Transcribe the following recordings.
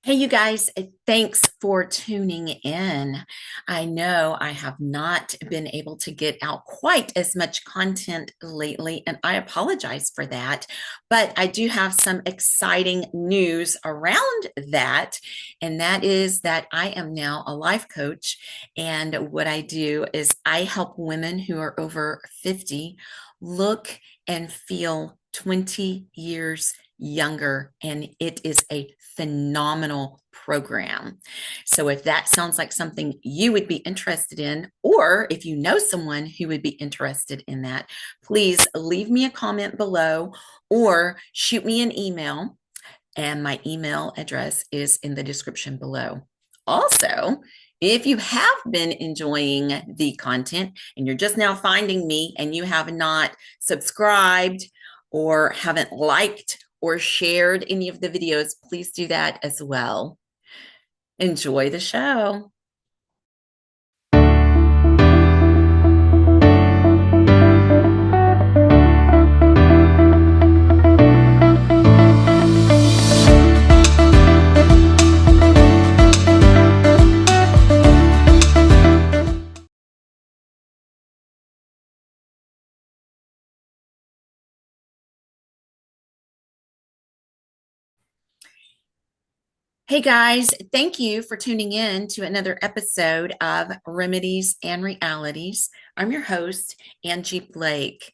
Hey, you guys, thanks for tuning in. I know I have not been able to get out quite as much content lately, and I apologize for that. But I do have some exciting news around that, and that is that I am now a life coach. And what I do is I help women who are over 50 look and feel 20 years younger, and it is a phenomenal program. So, if that sounds like something you would be interested in, or if you know someone who would be interested in that, please leave me a comment below or shoot me an email. And my email address is in the description below. Also, if you have been enjoying the content and you're just now finding me and you have not subscribed or haven't liked or shared any of the videos, please do that as well. Enjoy the show. Hey guys, thank you for tuning in to another episode of Remedies and Realities. I'm your host, Angie Blake.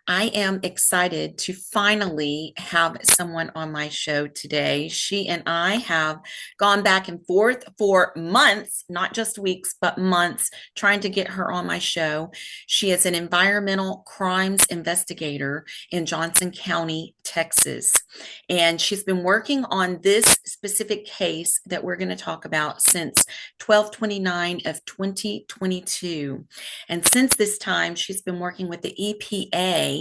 I am excited to finally have someone on my show today. She and I have gone back and forth for months, not just weeks, but months, trying to get her on my show. She is an environmental crimes investigator in Johnson County, Texas. And she's been working on this specific case that we're going to talk about since 12/29 of 2022. And since this time, she's been working with the EPA.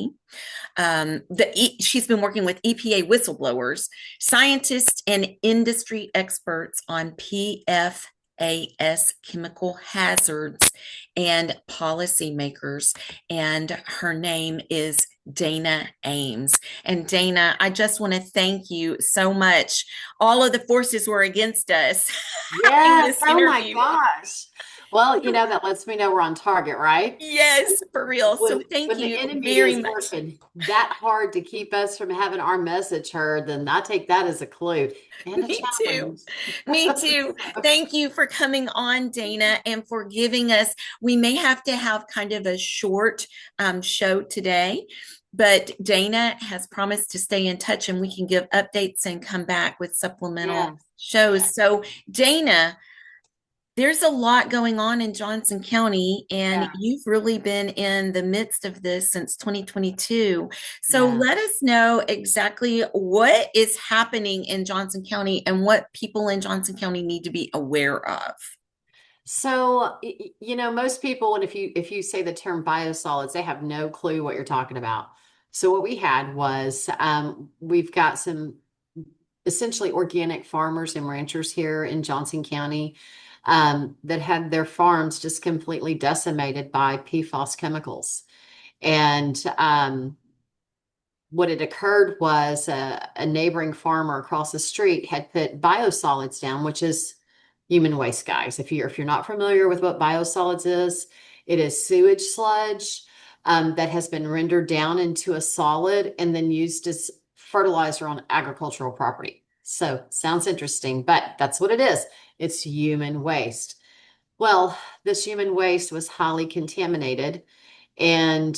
She's been working with EPA whistleblowers, scientists, and industry experts on PFAS chemical hazards and policymakers. And her name is Dana Ames. And Dana, I just want to thank you so much. All of the forces were against us having Yes. this Oh my interview. gosh. Well, that lets me know we're on target, right? Yes, for real. So thank When the you enemy very is much. working that hard to keep us from having our message heard, then I take that as a clue and a Me too. challenge. Me too. Thank you for coming on, Dana, and for giving us. We may have to have kind of a short show today, but Dana has promised to stay in touch and we can give updates and come back with supplemental Yes. shows. So, Dana, there's a lot going on in Johnson County, and Yeah. you've really been in the midst of this since 2022. So Yeah. let us know exactly what is happening in Johnson County and what people in Johnson County need to be aware of. So, most people, and if you say the term biosolids, they have no clue what you're talking about. So what we had was we've got some essentially organic farmers and ranchers here in Johnson County that had their farms just completely decimated by PFAS chemicals. And what had occurred was a neighboring farmer across the street had put biosolids down, which is human waste, guys. If you're not familiar with what biosolids is, it is sewage sludge that has been rendered down into a solid and then used as fertilizer on agricultural property. So sounds interesting, but that's what it is. It's human waste. Well, this human waste was highly contaminated, and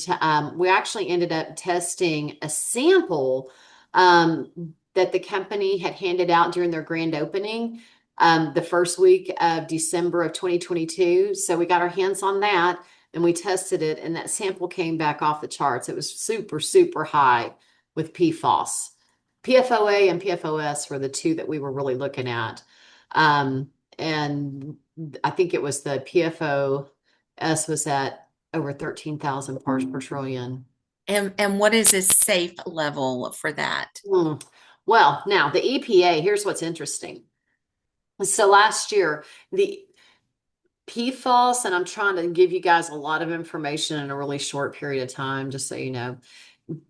we actually ended up testing a sample that the company had handed out during their grand opening the first week of December of 2022. So we got our hands on that and we tested it, and that sample came back off the charts. It was super, super high with PFOS. PFOA and PFOS were the two that we were really looking at. And I think it was the PFOS was at over 13,000 parts per trillion. And what is a safe level for that? Hmm. Well, now the EPA, here's what's interesting. So last year, the PFAS, and I'm trying to give you guys a lot of information in a really short period of time, just so you know.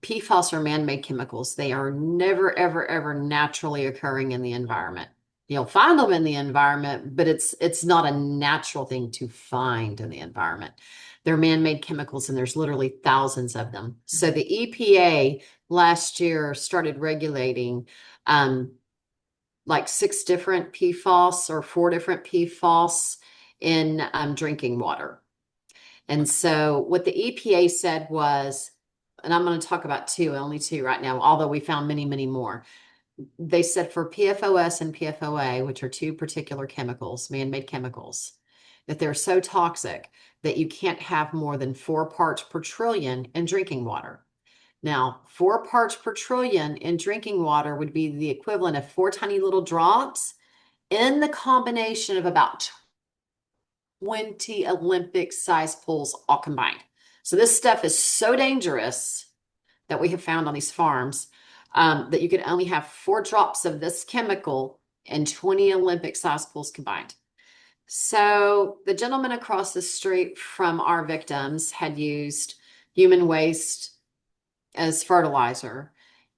PFAS are man-made chemicals. They are never, ever, ever naturally occurring in the environment. You'll find them in the environment, but it's not a natural thing to find in the environment. They're man-made chemicals, and there's literally thousands of them. So the EPA last year started regulating like 6 different PFAS or 4 different PFAS in drinking water. And so what the EPA said was, and I'm going to talk about two, only two right now, although we found many, many more. They said for PFOS and PFOA, which are two particular chemicals, man-made chemicals, that they're so toxic that you can't have more than 4 parts per trillion in drinking water. Now, 4 parts per trillion in drinking water would be the equivalent of 4 tiny little drops in the combination of about 20 Olympic sized pools all combined. So this stuff is so dangerous that we have found on these farms that you can only have 4 drops of this chemical in 20 Olympic sized pools combined. So the gentleman across the street from our victims had used human waste as fertilizer,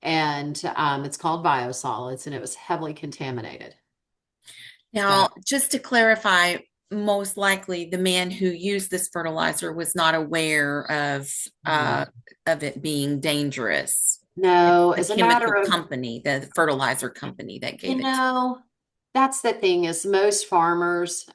and it's called biosolids, and it was heavily contaminated. So Now, just to clarify, most likely the man who used this fertilizer was not aware uh, of it being dangerous. It's no, the as a matter chemical of, company, the fertilizer company that you gave it. know, that's the thing is most farmers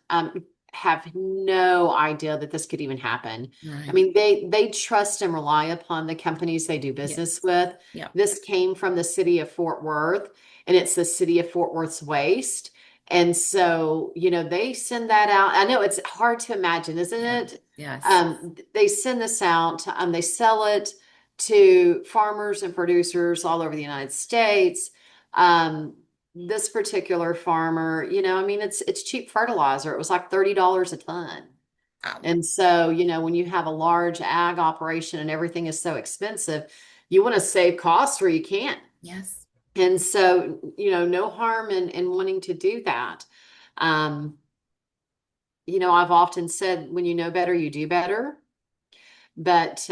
have no idea that this could even happen. I Right. mean, they trust and rely upon the companies they do business Yes. with. Yeah. This came from the city of Fort Worth, and it's the city of Fort Worth's waste. And so, they send that out. I know it's hard to imagine, isn't Yeah. it? Yes. They send this out, they sell it to farmers and producers all over the United States. This particular farmer, I mean, it's cheap fertilizer. It was like $30 a ton. Oh, And so, when you have a large ag operation and everything is so expensive, you want to save costs where you can. yes. And so, no harm in wanting to do that. Um, I've often said when you know better, you do better. But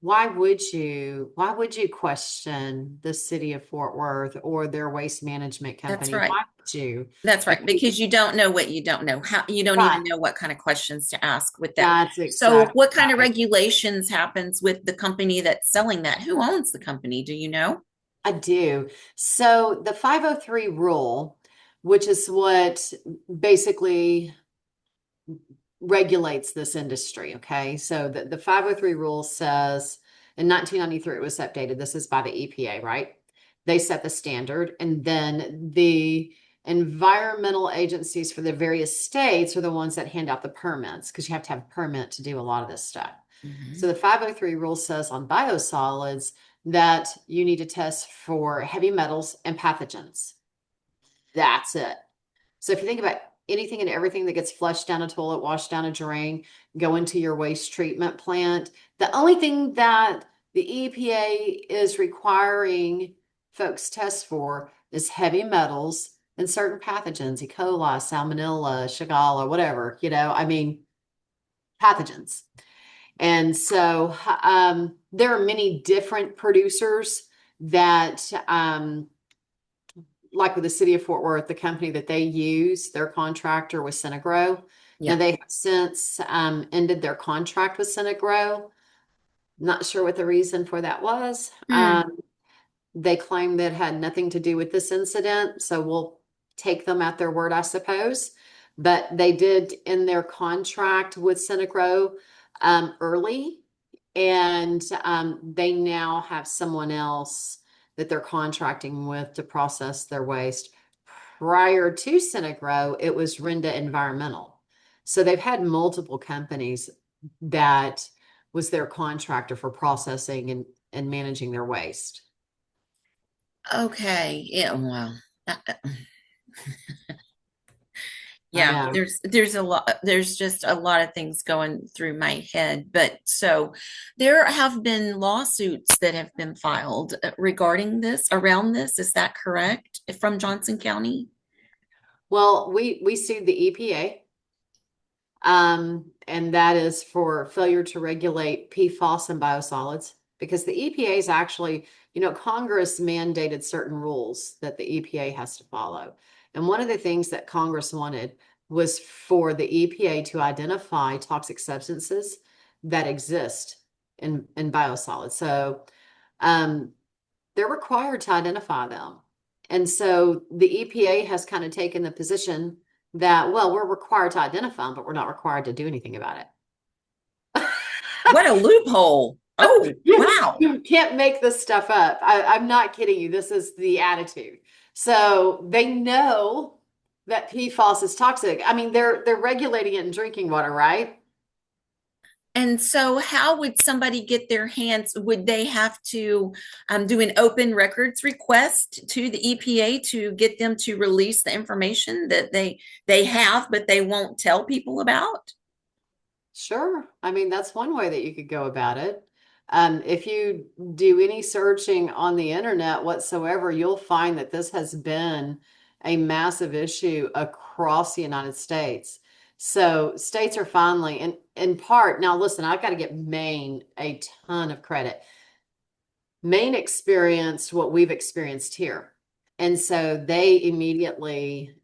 why would you question the city of Fort Worth or their waste management That's company? right. Why would you? That's If right. Because you don't know what you don't know. How you don't right, even know what kind of questions to ask with that. that's So exactly what kind of right. regulations happens with the company that's selling that? Who owns the company? Do you know? I do. So the 503 rule, which is what basically regulates this industry. Okay. So the 503 rule says in 1993, it was updated. This is by the EPA, right? They set the standard. And then the environmental agencies for the various states are the ones that hand out the permits because you have to have a permit to do a lot of this stuff. So Mhm. the 503 rule says on biosolids that you need to test for heavy metals and pathogens. That's it. So if you think about anything and everything that gets flushed down a toilet, washed down a drain, go into your waste treatment plant, the only thing that the EPA is requiring folks test for is heavy metals and certain pathogens, E. coli, salmonella, shigella, whatever, I mean, pathogens. And so there are many different producers that like with the city of Fort Worth, the company that they use, their contractor was Synagro. Now Yeah. they have since ended their contract with Synagro. Not sure what the reason for that was. Hmm. They claim that had nothing to do with this incident, so we'll take them at their word, I suppose. But they did in their contract with Synagro early, and they now have someone else that they're contracting with to process their waste. Prior to Synagro, it was Renda Environmental. So they've had multiple companies that was their contractor for processing and managing their waste. Okay. Yeah. Well. uh, uh, I Yeah. know. There's a lot. There's just a lot of things going through my head. But so there have been lawsuits that have been filed regarding this, around this. Is that correct? From Johnson County? Well, we sued the EPA, and that is for failure to regulate PFAS and biosolids because the EPA is actually, Congress mandated certain rules that the EPA has to follow. And one of the things that Congress wanted was for the EPA to identify toxic substances that exist in biosolids. So they're required to identify them. And so the EPA has kind of taken the position that, well, we're required to identify them, but we're not required to do anything about it. What a loophole. Oh, wow. You can't make this stuff up. I'm not kidding you. This is the attitude. So they know that PFAS is toxic. I mean, they're regulating it in drinking water, right? And so, how would somebody get their hands? Would they have to do an open records request to the EPA to get them to release the information that they have, but they won't tell people about? Sure. I mean, that's one way that you could go about it. If you do any searching on the internet whatsoever, you'll find that this has been a massive issue across the United States. So states are finally, in part, now listen, I've got to give Maine a ton of credit. Maine experienced what we've experienced here. And so they immediately,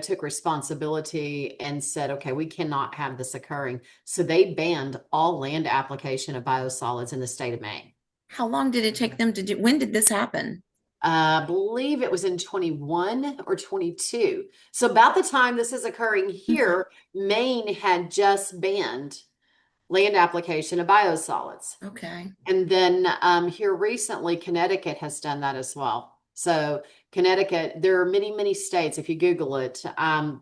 took responsibility and said, okay, we cannot have this occurring. So they banned all land application of biosolids in the state of Maine. How long did it take them to do? When did this happen? I believe it was in 21 or 22. So about the time this is occurring Okay. here, Maine had just banned land application of biosolids. Okay. And then here recently, Connecticut has done that as well. So Connecticut, there are many, many states. If you Google it,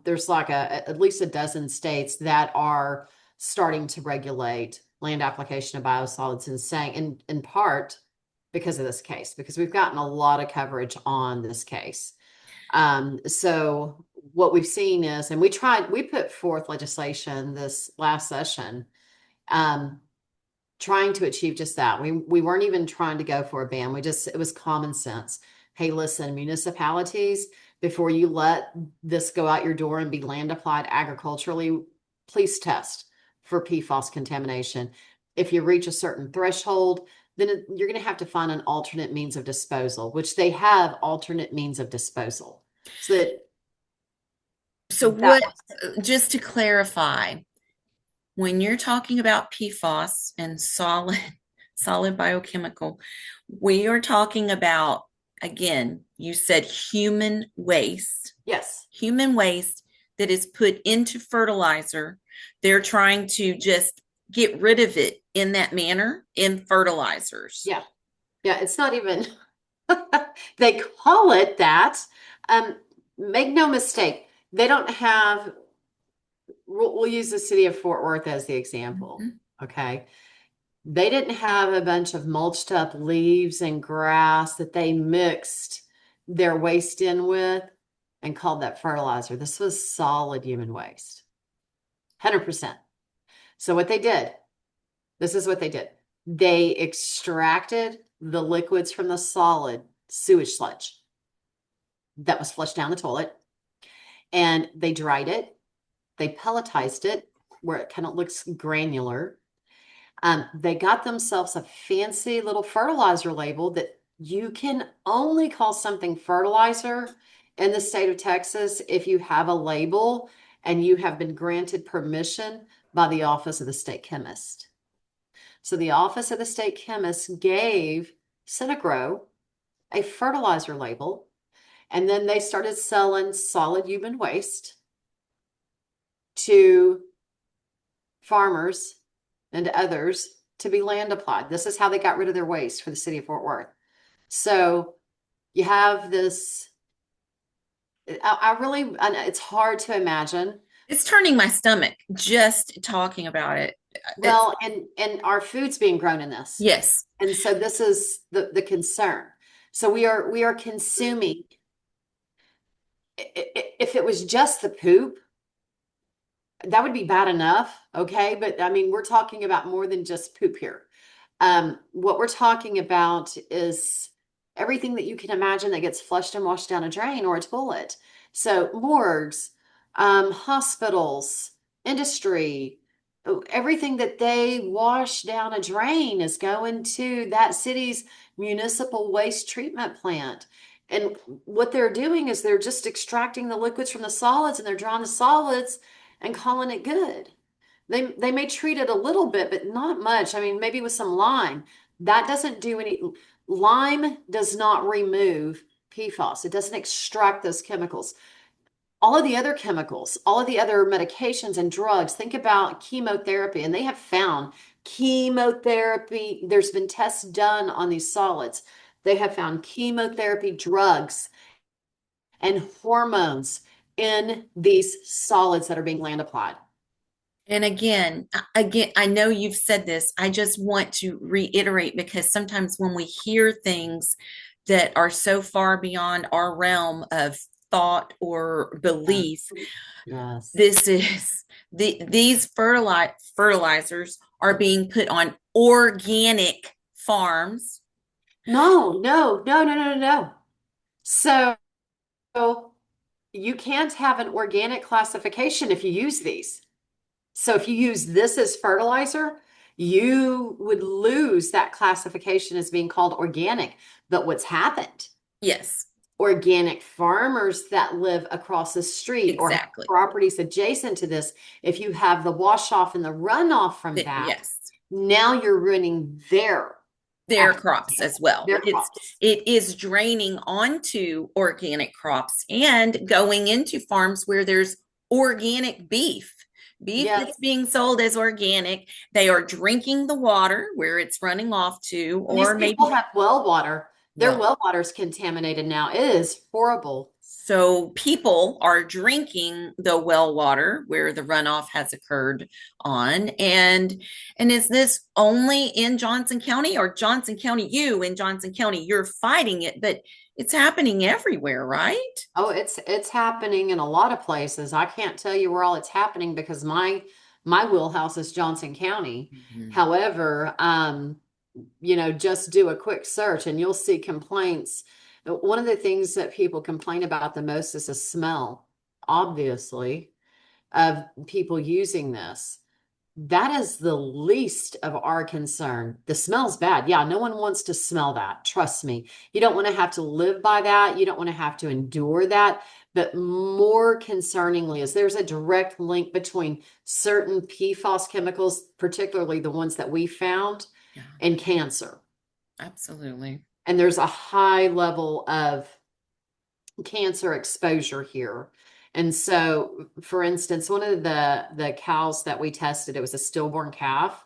there's like at least a dozen states that are starting to regulate land application of biosolids and saying, in part because of this case, because we've gotten a lot of coverage on this case. So what we've seen is, and we put forth legislation this last session, trying to achieve just that. We weren't even trying to go for a ban. It was common sense. Hey, listen, municipalities, before you let this go out your door and be land applied agriculturally, please test for PFAS contamination. If you reach a certain threshold, then you're going to have to find an alternate means of disposal, which they have alternate means of disposal. So So, that what, just to clarify, when you're talking about PFAS and solid biochemical, we are talking about, again, you said yes, human waste that is put into fertilizer. They're trying to just get rid of it in that manner in fertilizers. yeah, yeah, it's not even, they call it that. Um, Make no mistake, they don't have, we'll use the city of Fort Worth as the example. Mhm. Okay. They didn't have a bunch of mulched up leaves and grass that they mixed their waste in with and called that fertilizer. This was solid human waste, 100%. So what they did, this is what they did. They extracted the liquids from the solid sewage sludge that was flushed down the toilet, and they dried it. They pelletized it where it kind of looks granular. They got themselves a fancy little fertilizer label that you can only call something fertilizer in the state of Texas if you have a label and you have been granted permission by the Office of the State Chemist. So the Office of the State Chemist gave Synagro a fertilizer label, and then they started selling solid human waste to farmers and others to be land applied. This is how they got rid of their waste for the city of Fort Worth. So you have this, I really, it's hard to imagine. It's turning my stomach just talking about it. It's, Well, and our food's being grown in this. yes. And so this is the concern. So we are consuming, if it was just the poop, that would be bad enough, okay? But I mean, we're talking about more than just poop here. What we're talking about is everything that you can imagine that gets flushed and washed down a drain or a toilet. So morgues, hospitals, industry, everything that they wash down a drain is going to that city's municipal waste treatment plant. And what they're doing is they're just extracting the liquids from the solids and they're drawing the solids and calling it good. They may treat it a little bit, but not much. I mean, maybe with some lime. That doesn't do any, lime does not remove PFAS. It doesn't extract those chemicals. All of the other chemicals, all of the other medications and drugs, think about chemotherapy, and they have found chemotherapy, there's been tests done on these solids. They have found chemotherapy drugs and hormones in these solids that are being land applied. And again, I know you've said this. I just want to reiterate because sometimes when we hear things that are so far beyond our realm of thought or belief, Yes. Yes. this is these fertilizers are being put on organic farms. No, no, no, no, no, no, no. So you can't have an organic classification if you use these. So if you use this as fertilizer, you would lose that classification as being called organic. But what's happened? Yes, Organic farmers that live across the street or have exactly. properties adjacent to this, if you have the wash off and the runoff from that, Yes. now you're ruining their Their actual crops as well. their It's crops. it is draining onto organic crops and going into farms where there's organic beef Yes. that's being sold as organic. They are drinking the water where it's running off to, And these or people maybe have well water. Their well. well water is contaminated now. It is horrible. So people are drinking the well water where the runoff has occurred on. And is this only in Johnson County, or Johnson County, you in Johnson County, you're fighting it, but it's happening everywhere, right? Oh, it's happening in a lot of places. I can't tell you where all it's happening because my wheelhouse is Johnson County. Mhm. However, just do a quick search and you'll see complaints. One of the things that people complain about the most is the smell, obviously, of people using this. That is the least of our concern. The smell's bad. Yeah, no one wants to smell that. Trust me. You don't want to have to live by that. You don't want to have to endure that. But more concerningly is there's a direct link between certain PFAS chemicals, particularly the ones that we found, Yeah, and cancer. absolutely. And there's a high level of cancer exposure here. And so, for instance, one of the cows that we tested, it was a stillborn calf.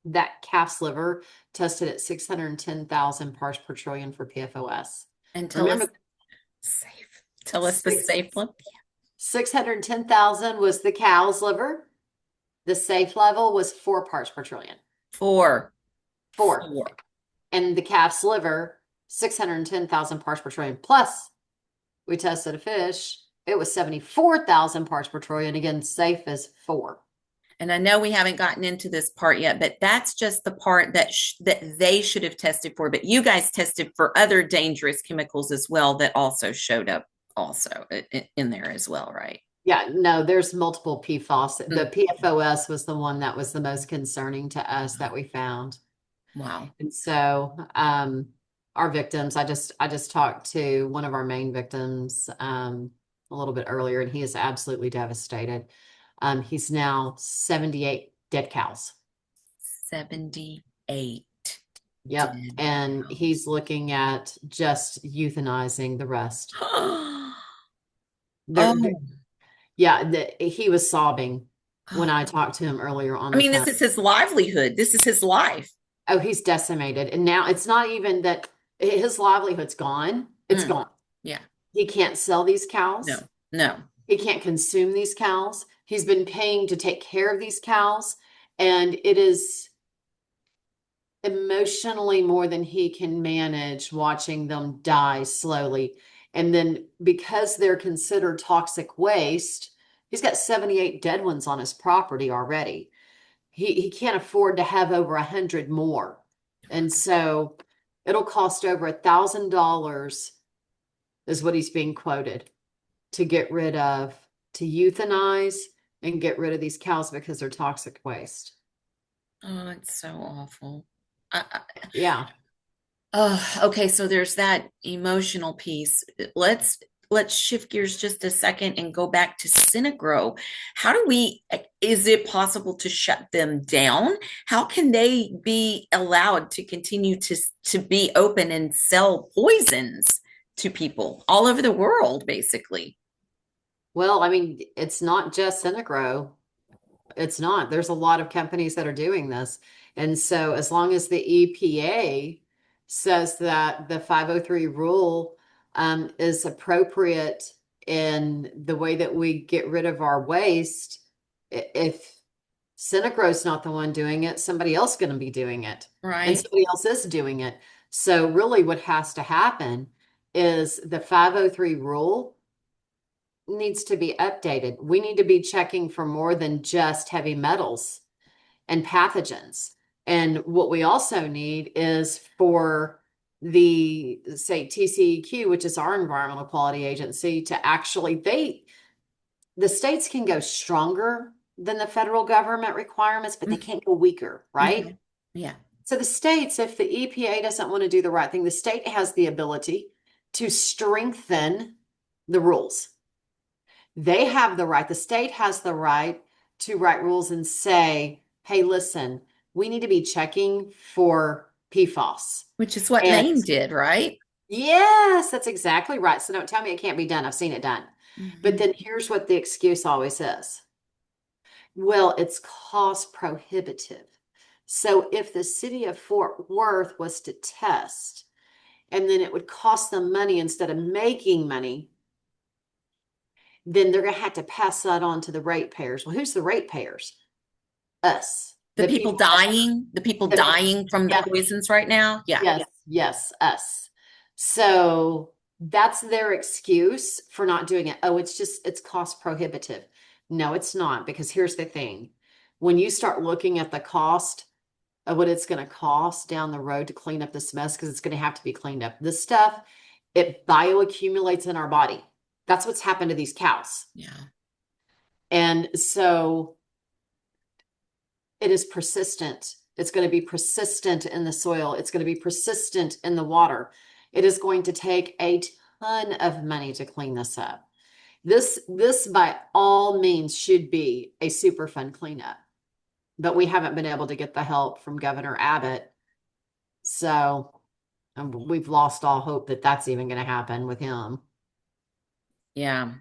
That calf's liver tested at 610,000 parts per trillion for PFOS. And tell us Remember, safe. Tell us the six, safe one. 610,000 was the cow's liver. The safe level was 4 parts per trillion. Four. Four. Four. And the calf's liver, 610,000 parts per trillion. Plus, we tested a fish. It was 74,000 parts per trillion. Again, safe as 4. And I know we haven't gotten into this part yet, but that's just the part that they should have tested for. But you guys tested for other dangerous chemicals as well that also showed up also in there as well, right? Yeah, no, there's multiple PFAS. The Mm. PFOS was the one that was the most concerning to us that we found. Wow. And so, our victims, I just talked to one of our main victims, a little bit earlier, and he is absolutely devastated. He's now 78 dead cows. 78 Yep. dead And cows. he's looking at just euthanizing the rest. There, Oh, yeah, he was sobbing when oh. I talked to him earlier on I the mean, phone. this is his livelihood. This is his life. Oh, he's decimated. And now it's not even that his livelihood's gone. It's Mm. gone. Yeah. He can't sell these No, cows. no. He can't consume these cows. He's been paying to take care of these cows, and it is emotionally more than he can manage watching them die slowly. And then because they're considered toxic waste, he's got 78 dead ones on his property already. He can't afford to have over 100 more. And so it'll cost over $1,000 is what he's being quoted to get rid of, to euthanize and get rid of these cows because they're toxic waste. Oh, it's so awful. I, Yeah. Oh, okay. So there's that emotional piece. Let's let's shift gears just a second and go back to Synagro. How do we, is it possible to shut them down? How can they be allowed to continue to be open and sell poisons to people all over the world, basically? Well, I mean, it's not just Synagro. It's not. There's a lot of companies that are doing this. And so as long as the EPA says that the 503 rule is appropriate in the way that we get rid of our waste, if Synchro's not the one doing it, somebody else going to be doing it. And Right? somebody else is doing it. So really what has to happen is the 503 rule needs to be updated. We need to be checking for more than just heavy metals and pathogens. And what we also need is for the, say, TCEQ, which is our environmental quality agency, to actually, the states can go stronger than the federal government requirements, but they can't go weaker, Mm-hmm. right? Yeah. So the states, if the EPA doesn't want to do the right thing, the state has the ability to strengthen the rules. They have the right, the state has the right to write rules and say, hey, listen, we need to be checking for PFAS. Which is what And Maine did, right? yes, that's exactly right. So don't tell me it can't be done. I've seen it done. But Hmm. then here's what the excuse always is. Well, it's cost prohibitive. So if the city of Fort Worth was to test and then it would cost them money instead of making money, then they're going to have to pass that on to the ratepayers. Well, who's the ratepayers? Us, The the people people that, dying, the people the, dying from the yeah, poisons right now. Yeah. yes, yes, us. So that's their excuse for not doing it. Oh, it's cost prohibitive. No, it's not, because here's the thing. When you start looking at the cost of what it's going to cost down the road to clean up this mess, because it's going to have to be cleaned up. This stuff, it bioaccumulates in our body. That's what's happened to these cows. Yeah. And so it is persistent. It's going to be persistent in the soil. It's going to be persistent in the water. It is going to take a ton of money to clean this up. This by all means should be a super fun cleanup, but we haven't been able to get the help from Governor Abbott. So we've lost all hope that that's even going to happen with him. Yeah.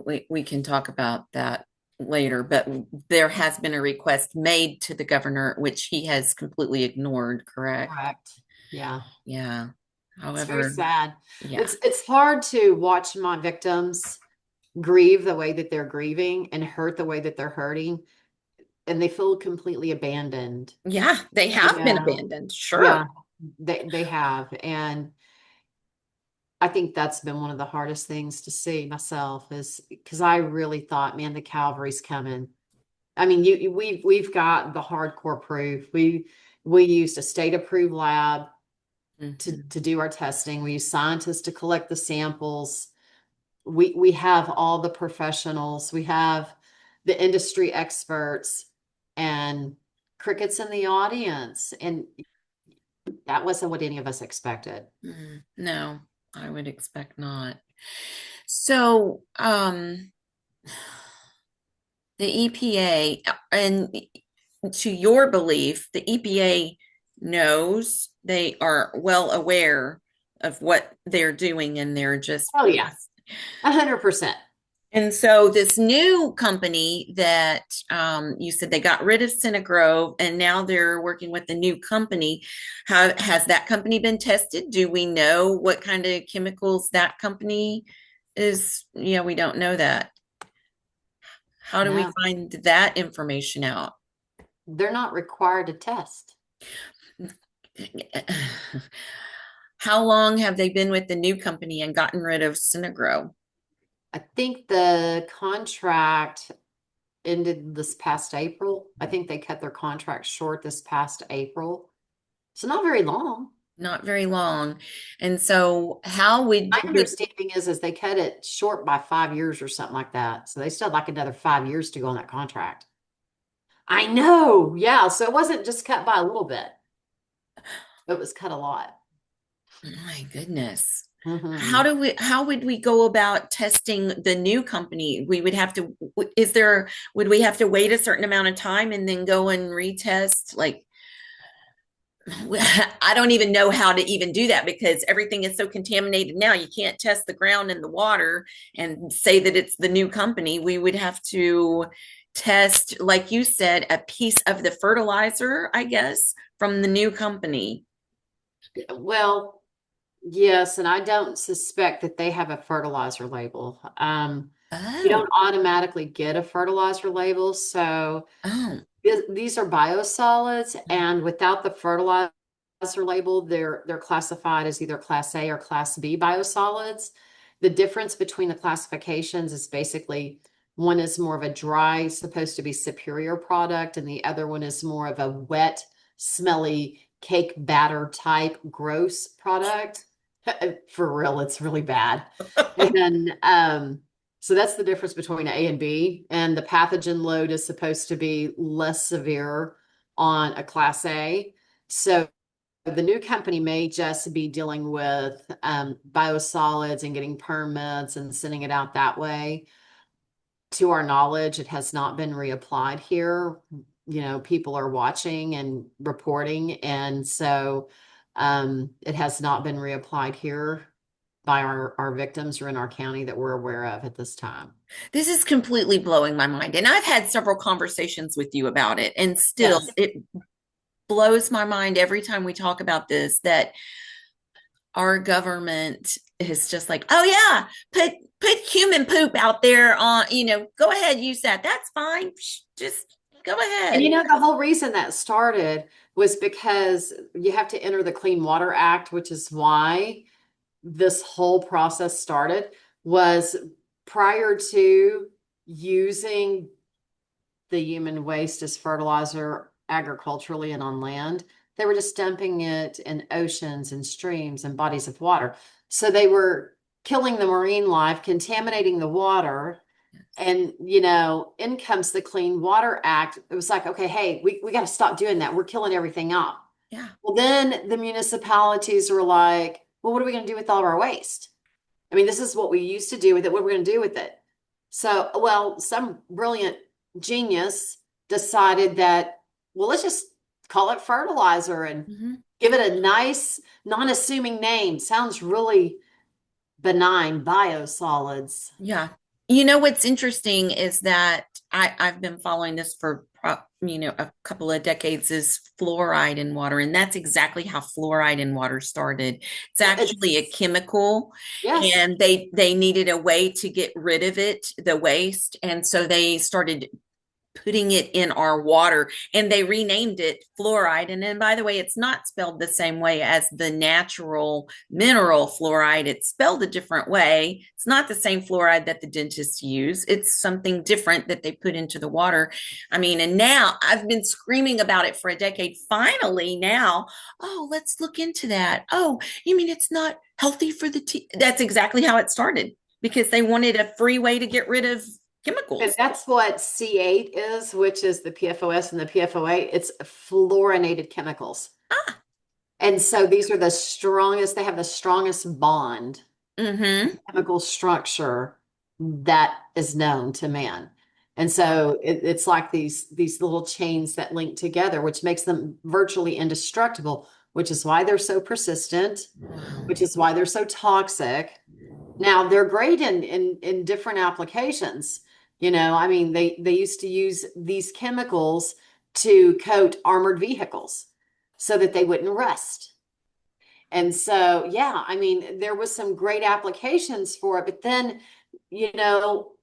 We can talk about that later, but there has been a request made to the governor, which he has completely ignored, correct? Correct. Yeah. Yeah. It's very However, sad. yeah. It's hard to watch my victims grieve the way that they're grieving and hurt the way that they're hurting, and they feel completely abandoned. Yeah, they You have been know, abandoned. Sure. yeah, they have. And I think that's been one of the hardest things to see myself, is because I really thought, man, the Calvary's coming. I mean, we've got the hardcore proof. We used a state approved lab Mhm. to do our testing. We use scientists to collect the samples. We have all the professionals. We have the industry experts and crickets in the audience. And that wasn't what any of us expected. No, I would expect not. So, the EPA, and to your belief, the EPA knows, they are well aware of what they're doing, and they're just, Oh yeah, 100%. and so this new company that you said they got rid of Cinegrove and now they're working with the new company. How has that company been tested? Do we know what kind of chemicals that company is? Yeah, we don't know that. How do we No, find that information out? they're not required to test. How long have they been with the new company and gotten rid of Cinegro? I think the contract ended this past April. I think they cut their contract short this past April. So not very long. Not very long. And so how My would understanding is they cut it short by 5 years or something like that. So they still had like another 5 years to go on that contract. I know. Yeah. So it wasn't just cut by a little bit. It was cut a lot. My goodness. Hmm. How would we go about testing the new company? We would have to, is there, would we have to wait a certain amount of time and then go and retest? Like, I don't even know how to even do that because everything is so contaminated now. You can't test the ground and the water and say that it's the new company. We would have to test, like you said, a piece of the fertilizer, I guess, from the new company. Well, yes, and I don't suspect that they have a fertilizer label. You Oh, don't automatically get a fertilizer label, so oh, these are biosolids, and without the fertilizer label, they're classified as either Class A or Class B biosolids. The difference between the classifications is basically one is more of a dry, supposed to be superior product, and the other one is more of a wet, smelly cake batter type gross product. For real, it's really bad. And so that's the difference between A and B. And the pathogen load is supposed to be less severe on a class A. So the new company may just be dealing with biosolids and getting permits and sending it out that way. To our knowledge, it has not been reapplied here. You know, people are watching and reporting, and so it has not been reapplied here by our victims or in our county that we're aware of at this time. this is completely blowing my mind. And I've had several conversations with you about it, and still Yes. it blows my mind every time we talk about this that our government is just like, oh yeah, put human poop out there on, go ahead, use that. That's fine. Just go And ahead. you know, the whole reason that started was because you have to enter the Clean Water Act, which is why this whole process started, was prior to using the human waste as fertilizer agriculturally and on land. They were just dumping it in oceans and streams and bodies of water. So they were killing the marine life, contaminating the water. And, you know, in comes the Clean Water Act. It was like, okay, hey, we got to stop doing that. We're killing everything off. Yeah. Well, then the municipalities were like, well, what are we going to do with all of our waste? I mean, this is what we used to do with it. What are we going to do with it? So, well, some brilliant genius decided that, well, let's just call it fertilizer and Mhm. give it a nice, non-assuming name. Sounds really benign, biosolids. Yeah. You know what's interesting is that I've been following this for a couple of decades is fluoride in water, and that's exactly how fluoride in water started. It's actually a It's, chemical, yes. and they needed a way to get rid of it, the waste, and so they started putting it in our water and they renamed it fluoride. And then, by the way, it's not spelled the same way as the natural mineral fluoride. It's spelled a different way. It's not the same fluoride that the dentists use. It's something different that they put into the water. I mean, and now I've been screaming about it for a decade. Finally, now, oh, let's look into that. Oh, you mean it's not healthy for the teeth? That's exactly how it started because they wanted a free way to get rid of And chemicals. that's what C8 is, which is the PFOS and the PFOA. It's fluorinated chemicals. Ah, And so these are the strongest, they have the strongest bond, mm-hmm. chemical structure that is known to man. And so it's like these little chains that link together, which makes them virtually indestructible, which is why they're so persistent, Wow. which is why they're so toxic. Now they're great in different applications. You know, I mean, they used to use these chemicals to coat armored vehicles so that they wouldn't rust. And so, yeah, I mean, there was some great applications for it, but then, you know,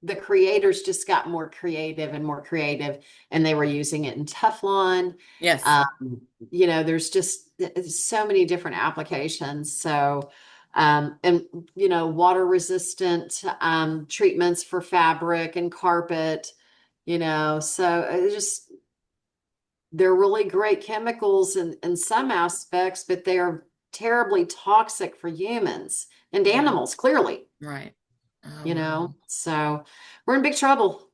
the creators just got more creative, and they were using it in Teflon. Yes. Um, you know, there's just so many different applications. So, and you know, water resistant treatments for fabric and carpet, you know, so it just they're really great chemicals in some aspects, but they are terribly toxic for humans and Yeah. animals, clearly, Right. Oh, you wow. know. So we're in big trouble.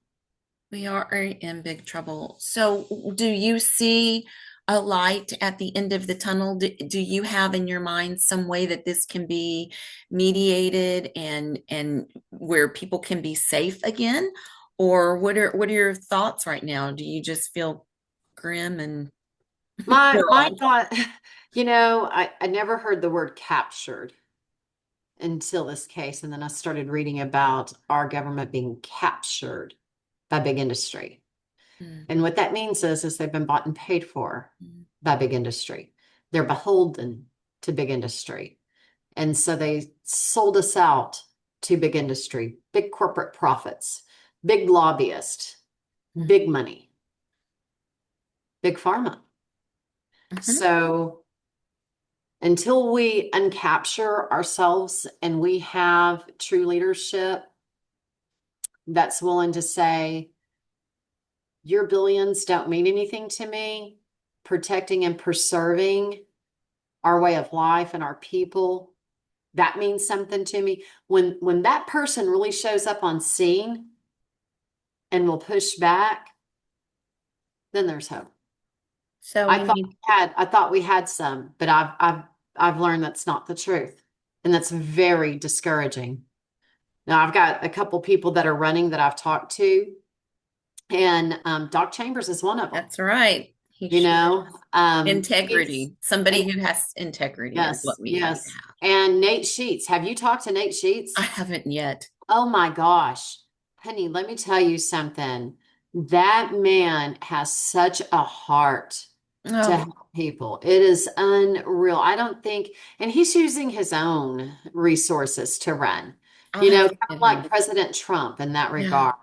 We are in big trouble. So, do you see? a light at the end of the tunnel? Do you have in your mind some way that this can be mediated and where people can be safe again? Or what are your thoughts right now? Do you just feel grim and My broad? thought, I never heard the word captured until this case. And then I started reading about our government being captured by big industry. Mm, And what that means is they've been bought and paid for mm, by big industry. They're beholden to big industry. And so they sold us out to big industry, big corporate profits, big lobbyists, mm, big money, big pharma. mhm. So until we uncapture ourselves and we have true leadership that's willing to say, your billions don't mean anything to me, protecting and preserving our way of life and our people, that means something to me. When that person really shows up on scene and will push back, then there's hope. So I we thought need, I thought we had some, but I've learned that's not the truth. And that's very discouraging. Now I've got a couple people that are running that I've talked to, and Doc Chambers is one of them. that's right. He You should. know, he's Integrity. Somebody and who has integrity is yes, what we need to yes. have. And Nate Sheets. Have you talked to Nate I Sheets? haven't yet. Oh my gosh. Honey, let me tell you something. That man has such a heart to Oh, help people. It is unreal. I don't think, and he's using his own resources to run, I'll have kind to of get like him. President Trump in that Yeah. regard.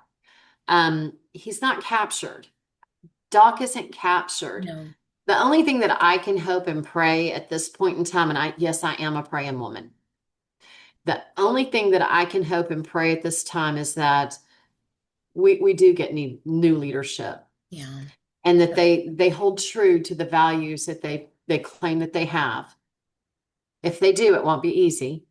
He's not captured. Doc isn't captured. No. The only thing that I can hope and pray at this point in time, and yes, I am a praying woman. The only thing that I can hope and pray at this time is that we do get new leadership, Yeah. and that they hold true to the values that they claim that they have. If they do, it won't be easy.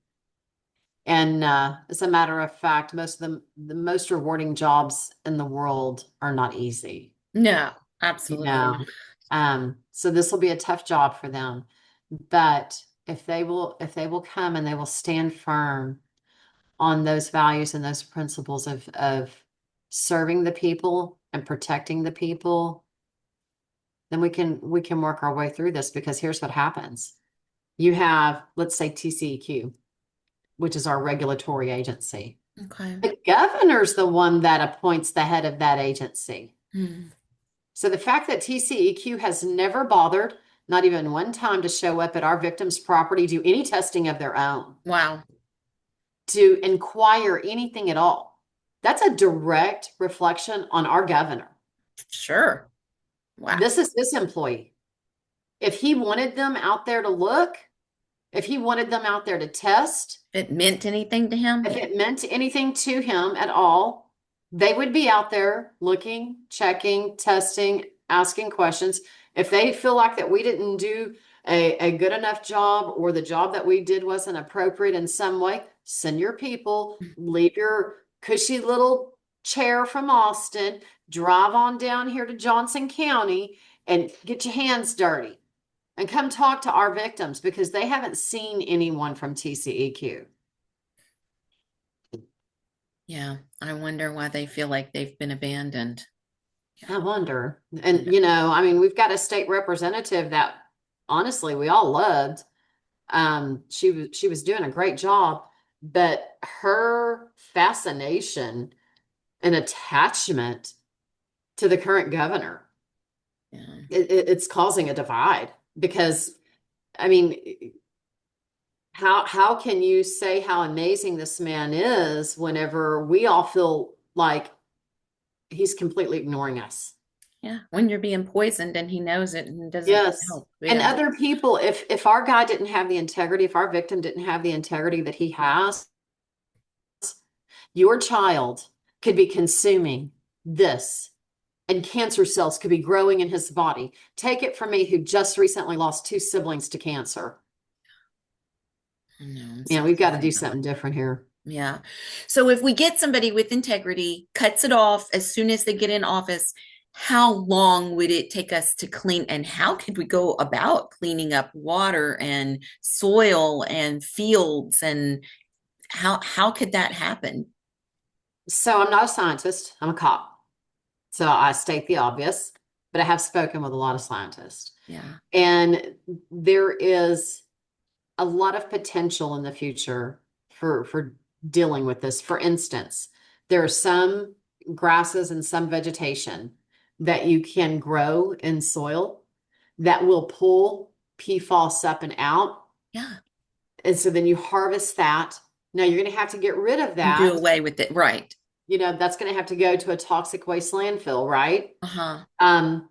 And as a matter of fact, most of the most rewarding jobs in the world are not easy. No, You absolutely know, not. so this will be a tough job for them. But if they will come and they will stand firm on those values and those principles of serving the people and protecting the people, then we can work our way through this, because here's what happens. You have, let's say, TCEQ, which is our regulatory agency. Okay. The governor's the one that appoints the head of that agency. Hmm. So the fact that TCEQ has never bothered, not even one time, to show up at our victims' property, do any testing of their own, Wow. to inquire anything at all, that's a direct reflection on our governor. Sure. Wow. This is this employee. If he wanted them out there to look, if he wanted them out there to test, If it meant anything to him, if yeah. it meant anything to him at all, they would be out there looking, checking, testing, asking questions. If they feel like that we didn't do a good enough job, or the job that we did wasn't appropriate in some way, send your people, leave your cushy little chair from Austin, drive on down here to Johnson County and get your hands dirty and come talk to our victims, because they haven't seen anyone from TCEQ. Yeah. I wonder why they feel like they've been abandoned. I wonder. And, Yeah. I mean, we've got a state representative that honestly we all loved. She was doing a great job, but her fascination and attachment to the current governor, Yeah. it's causing a divide. Because, I mean, how can you say how amazing this man is whenever we all feel like he's completely ignoring us? Yeah. When you're being poisoned and he knows it and doesn't Yes. help. And Yeah. other people, if our guy didn't have the integrity, if our victim didn't have the integrity that he has, your child could be consuming this, and cancer cells could be growing in his body. Take it from me, who just recently lost two siblings to cancer. I know. I'm Yeah, sorry we've to got to hear do that. something different here. Yeah. So if we get somebody with integrity, cuts it off as soon as they get in office, how long would it take us to clean, and how could we go about cleaning up water and soil and fields, and how could that happen? So I'm not a scientist, I'm a cop. So I state the obvious, but I have spoken with a lot of scientists. Yeah. And there is a lot of potential in the future for dealing with this. For instance, there are some grasses and some vegetation that you can grow in soil that will pull PFAS up and out. Yeah. And so then you harvest that. Now you're going to have to get rid of And do that. away with it. Right. That's going to have to go to a toxic waste landfill, right? Uh-huh. Um,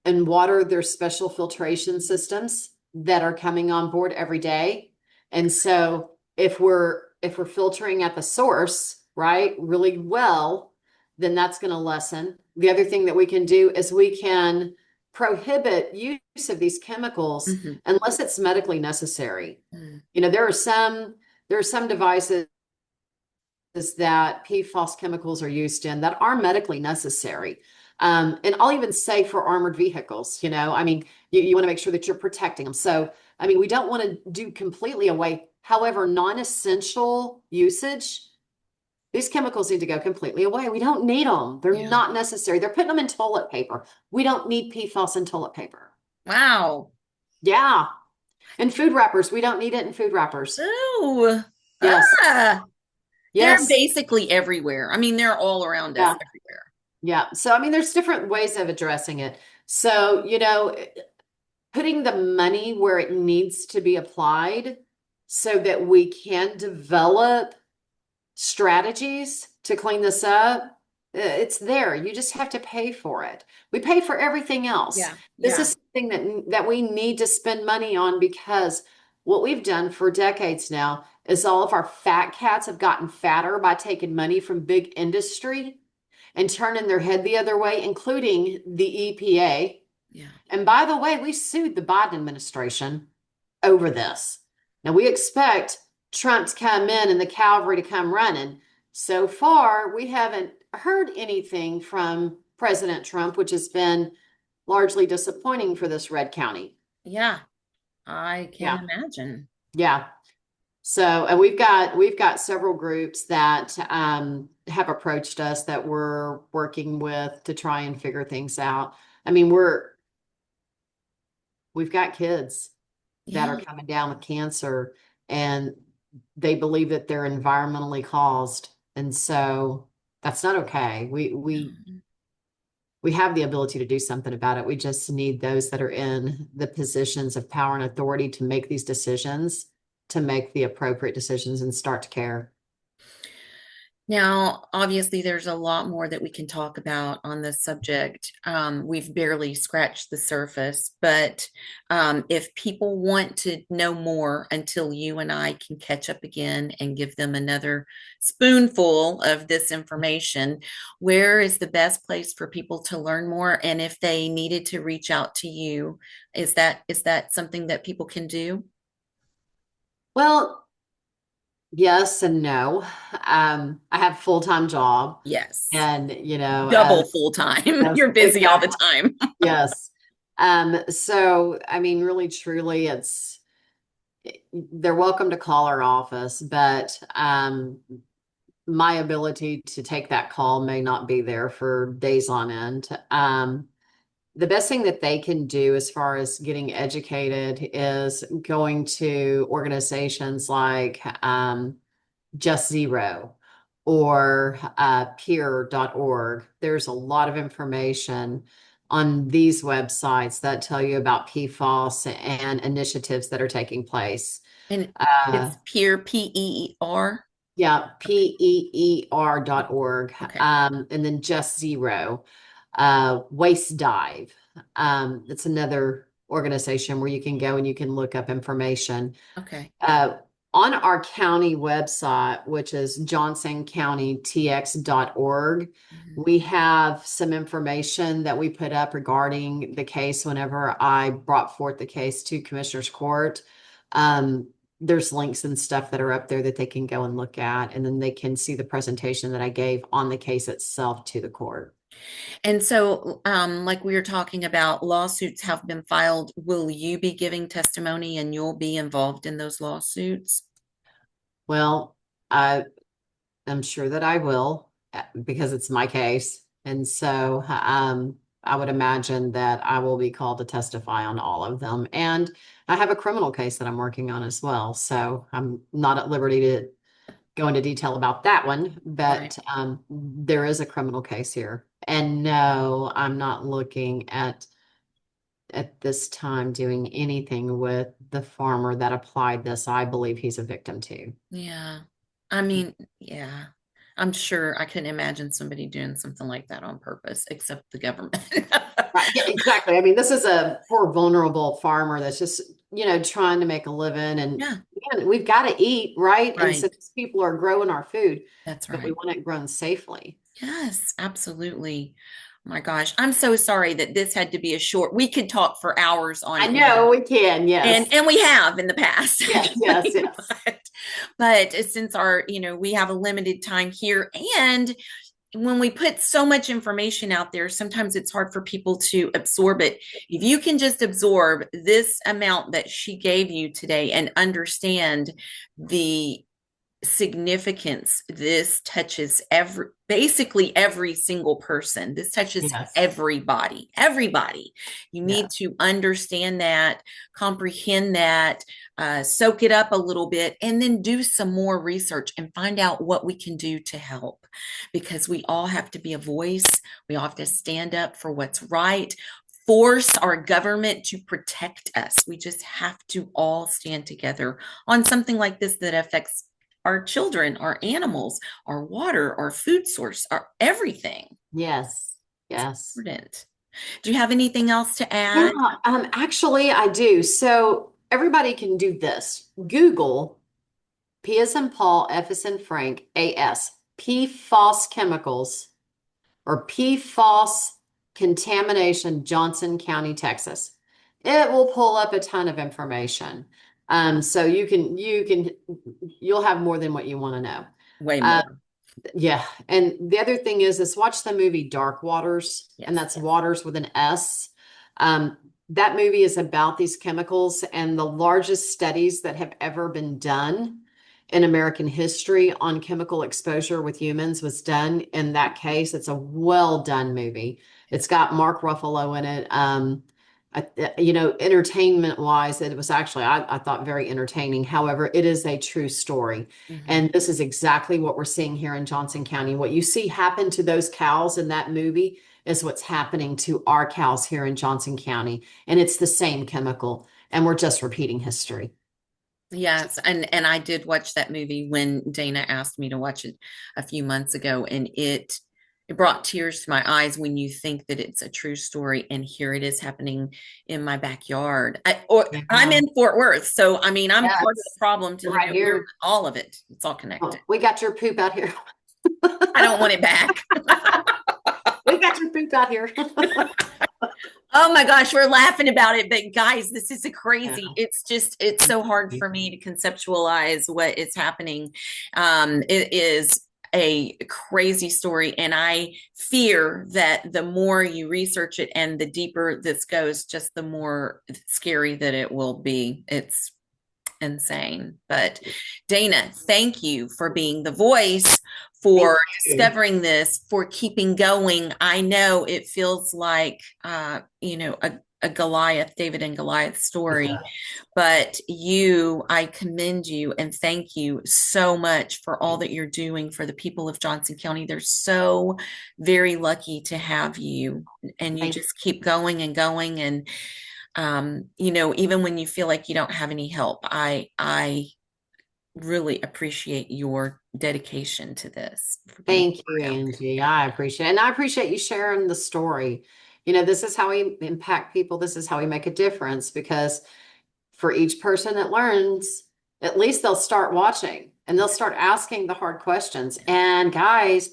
and water, there's special filtration systems that are coming on board every day. And so if we're filtering at the source, right, really well, then that's going to lessen. The other thing that we can do is we can prohibit use of these chemicals Hmm. unless it's medically necessary. Mm. There are some devices that PFAS chemicals are used in that are medically necessary. And I'll even say for armored vehicles, I mean, you want to make sure that you're protecting them. So, I mean, we don't want to do completely away. However, non-essential usage, these chemicals need to go completely away. We don't need them. They're Yeah. not necessary. They're putting them in toilet paper. We don't need PFAS in toilet paper. Wow. Yeah. And food wrappers. We don't need it in food wrappers. Oh. Yes. Ah. They're Yes. basically everywhere. I mean, they're all around us Yeah. everywhere. Yeah. So, I mean, there's different ways of addressing it. So, putting the money where it needs to be applied so that we can develop strategies to clean this up. It's there. You just have to pay for it. We pay for everything else. Yeah. This Yeah. is something that we need to spend money on because what we've done for decades now is all of our fat cats have gotten fatter by taking money from big industry and turning their head the other way, including the EPA. Yeah. And by the way, we sued the Biden administration over this. Now we expect Trump to come in and the cavalry to come running. So far, we haven't heard anything from President Trump, which has been largely disappointing for this red county. Yeah. I can Yeah. imagine. Yeah. So, and we've got several groups that have approached us that we're working with to try and figure things out. I mean, we've got kids that Yeah. are coming down with cancer and they believe that they're environmentally caused. And so that's not okay. We have the ability to do something about it. We just need those that are in the positions of power and authority to make these decisions, to make the appropriate decisions and start to care. Now, obviously, there's a lot more that we can talk about on this subject. We've barely scratched the surface, but if people want to know more until you and I can catch up again and give them another spoonful of this information, where is the best place for people to learn more? And if they needed to reach out to you, is that something that people can do? Well, yes and no. I have a full-time job Yes. and, Double full time. yes, You're busy all the exactly. time. Yes. So I mean, really, truly, they're welcome to call our office, but my ability to take that call may not be there for days on end. The best thing that they can do as far as getting educated is going to organizations like Just Zero or peer.org. There's a lot of information on these websites that tell you about PFAS and initiatives that are taking place. And Uh, it's peer, PEER. yeah, Okay. peer.org. Okay. And then Just Zero, Waste Dive. It's another organization where you can go and you can look up information. Okay. Uh, on our county website, which is johnsoncountytx.org, Mhm. we have some information that we put up regarding the case whenever I brought forth the case to Commissioner's Court. Um, there's links and stuff that are up there that they can go and look at, and then they can see the presentation that I gave on the case itself to the court. And so, like we were talking about, lawsuits have been filed. Will you be giving testimony and you'll be involved in those lawsuits? Well, I'm sure that I will because it's my case. And so I would imagine that I will be called to testify on all of them. And I have a criminal case that I'm working on as well. So I'm not at liberty to go into detail about that one, Right. but there is a criminal case here. And no, I'm not looking at this time doing anything with the farmer that applied this. I believe he's a victim too. Yeah. I mean, yeah. I'm sure I couldn't imagine somebody doing something like that on purpose, except the government. Right. Yeah, exactly. I mean, this is a poor, vulnerable farmer that's just, trying to make a living. And Yeah, man, we've got to eat, right? And so right. these people are growing our food, That's but we right. want it grown safely. Yes, absolutely. My gosh, I'm so sorry that this had to be a short. We could talk for hours on I end. know we can. And Yes. and we have in the past. Yes. Yes. Yes. but, but since our, we have a limited time here, and when we put so much information out there, sometimes it's hard for people to absorb it. If you can just absorb this amount that she gave you today and understand the significance, this touches basically every single person. This touches Yes. everybody. You need Yes. to understand that, comprehend that, soak it up a little bit, and then do some more research and find out what we can do to help, because we all have to be a voice. We all have to stand up for what's right, force our government to protect us. We just have to all stand together on something like this that affects our children, our animals, our water, our food source, our everything. Yes. It's Yes. important. Do you have anything else to Yeah. add? Actually, I do. So everybody can do this. Google P as in Paul, F as in Frank, AS, PFAS chemicals or PFAS contamination, Johnson County, Texas. It will pull up a ton of information. So you'll have more than what you want to know. Way Uh, more. yeah. And the other thing is watch the movie Dark Waters, and Yes. that's Waters with an S. Um, that movie is about these chemicals and the largest studies that have ever been done in American history on chemical exposure with humans was done in that case. It's a well done movie. It's got Mark Ruffalo in it. Entertainment wise, it was actually, I thought, very entertaining. However, it is a true story. Mhm. And this is exactly what we're seeing here in Johnson County. What you see happen to those cows in that movie is what's happening to our cows here in Johnson County. And it's the same chemical. And we're just repeating history. Yes, and I did watch that movie when Dana asked me to watch it a few months ago, and it brought tears to my eyes when you think that it's a true story, and here it is happening in my backyard. I'm Yeah. in Fort Worth, so I mean I'm part of the Yes. problem You're too. right We're here. all of it. It's all connected. Oh, we got your poop out here. I don't want it back. We got your poop out here. Oh my gosh, we're laughing about it, but guys, this is a crazy. Yeah. It's so hard for me to conceptualize what is happening. It is a crazy story, and I fear that the more you research it and the deeper this goes, just the more scary that it will be. It's insane. But Dana, thank you for being the voice, Thank for you. discovering this, for keeping going. I know it feels like, a Goliath, David and Goliath story, but I commend you and thank you so much for all that you're doing for the people of Johnson County. They're so very lucky to have you, and you Thank just keep going and going. And even when you feel like you don't have any help, I really appreciate your dedication to this, for getting Thank the you, word out Angie. I appreciate it. And I appreciate you sharing the story. This is how we impact people. This is how we make a difference because for each person that learns, at least they'll start watching and they'll start asking the hard questions. And guys,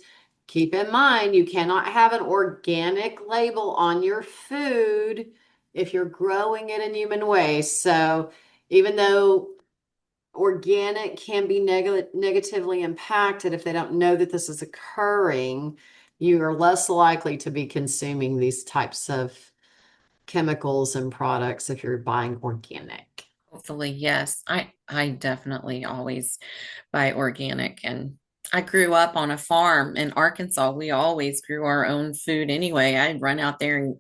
keep in mind, you cannot have an organic label on your food if you're growing it in human waste. So even though organic can be negatively impacted if they don't know that this is occurring, you are less likely to be consuming these types of chemicals and products if you're buying organic. Hopefully, yes. I definitely always buy organic, and I grew up on a farm in Arkansas. We always grew our own food anyway. I'd run out there and,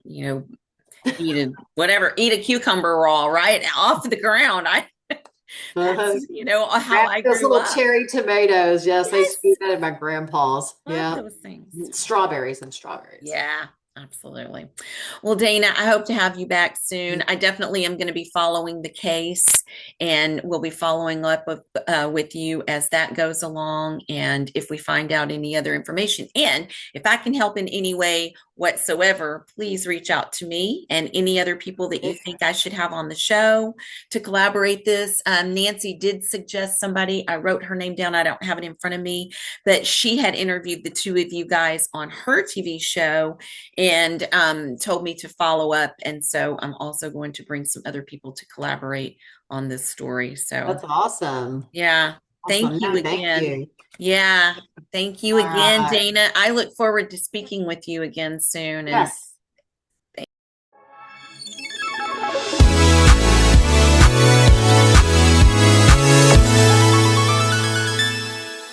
eat a cucumber raw right off the ground. I That's, how Grab I those grew little up. cherry tomatoes. Yes, I used to do Yes, that at my grandpa's. love Yeah. those things. Strawberries and strawberries. Yeah, absolutely. Well, Dana, I hope to have you back soon. I definitely am going to be following the case, and we'll be following up with you as that goes along. And if we find out any other information, and if I can help in any way whatsoever, please reach out to me and any other people that you think I should have on the show to collaborate this. Nancy did suggest somebody. I wrote her name down. I don't have it in front of me, but she had interviewed the two of you guys on her TV show and told me to follow up. And so I'm also going to bring some other people to collaborate on this story. So, That's awesome. yeah, thank Awesome. you No, thank again. you. Yeah, thank you All again, right. Dana. I look forward to speaking with you again soon and Yes.